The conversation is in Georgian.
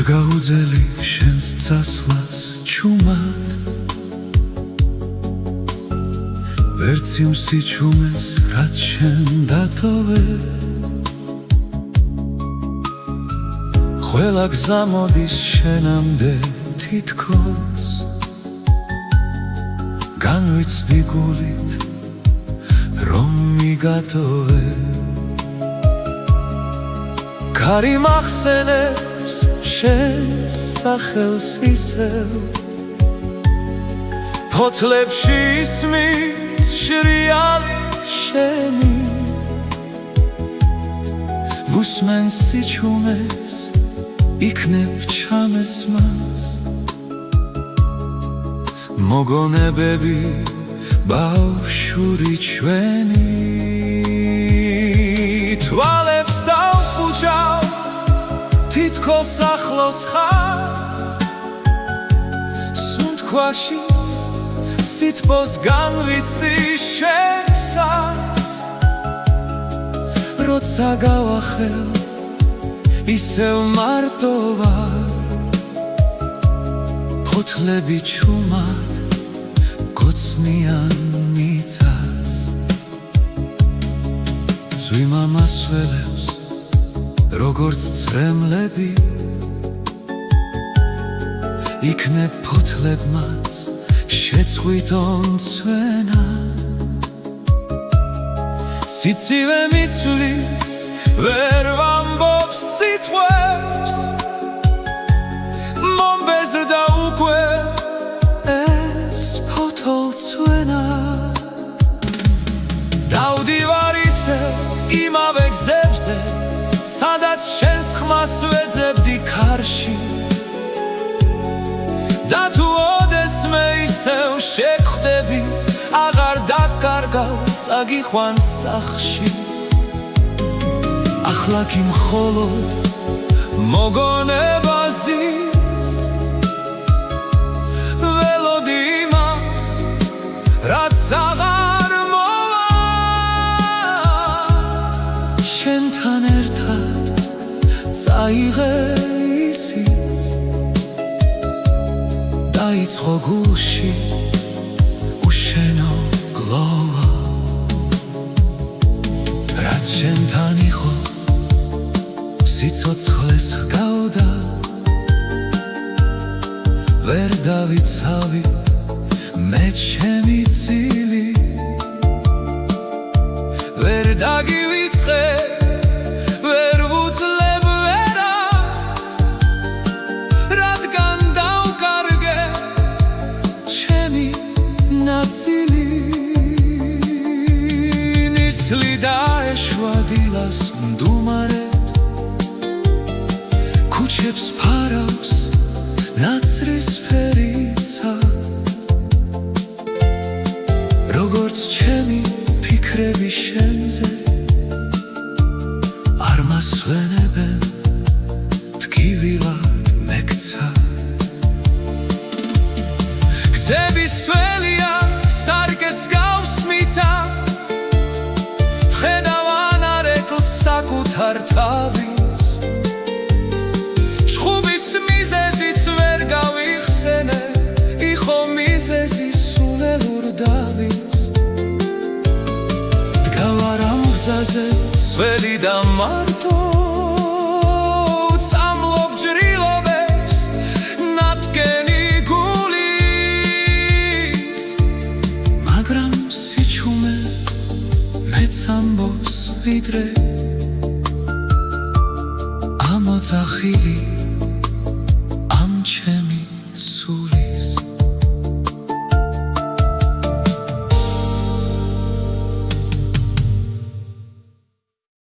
გაუძელი შენს წასვლას ჩუმად ვერც იმ სიჩუმეს რაც შენ დატოვე ყველა გზა მოდის შენამდე თითქოს განვიცდი გულით რომ მიგატოვე კარი მახსენებს შენს სახელს ისევ ფოთლებში ისმის შრიალი შენი ვუსმენ სიჩუმეს იქნებ ჩამესმას მოგონებები ბავშვური ჩვენი თვალებს დავხუჭავ თითქოს ახლოს ხარ სუნთქვაშიც სითბოს განვიცდი შენსას როცა გავახელ ისევ მარტო ვარ ფოთლები ჩუმად გოცნიან მიწას ზვიმა მასველებს როგორც წრემლები იქნებ ფოთლებმაც შეწყვიტონ ცვენა სიცივე მიცვლის ვერ ვამბობს სიტყვებს მომბეზრდა უკვე ეს ფოთოლცვენა დავდივარ ისევ იმავე გზებზე სადაც შენს ხმას ვეძებდი ქარში და თუ ოდესმე ისევ შეგხვდები აღარ დაკარგავ წაგიხვან სახლში ახლა კი მხოლოდ მოგონება ზის ველოდი იმას რაც აღარ მოვა შენთან ერთად წაიღე ისიც დაიწყო გულში უშენო გლოვა რაც შენთან იყო სიცოცხლეს ჰგავდა ვერ დავიცავი მე ჩემი წილი ვერ დაგივიწყე ვერ ვუძლებ ვერა რადგან დავკარგე ჩემი ნაწილი ნისლი დაეშვა დილას მდუმარეთ ქუჩებს ფარავს ნაცრისფერიცა როგორც ჩემი ფიქრები შენზე არ მასვენებენ ტკივილად მეკცა გზები სველია სარკეს გავს მიცა ვხედავ ანარეკლს საკუთარ თავის ჩხუბის მიზეზიც ვერ გავიხსენე იყო მიზეზი სულელურ დავის დგავარ ამ გზაზე სველი და მარტო წამლობ ჯრილობებს ნატკენი გულის მაგრამ სიჩუმე მეც ამბობს ვიდრე ამოძახილი ამ ჩემი სული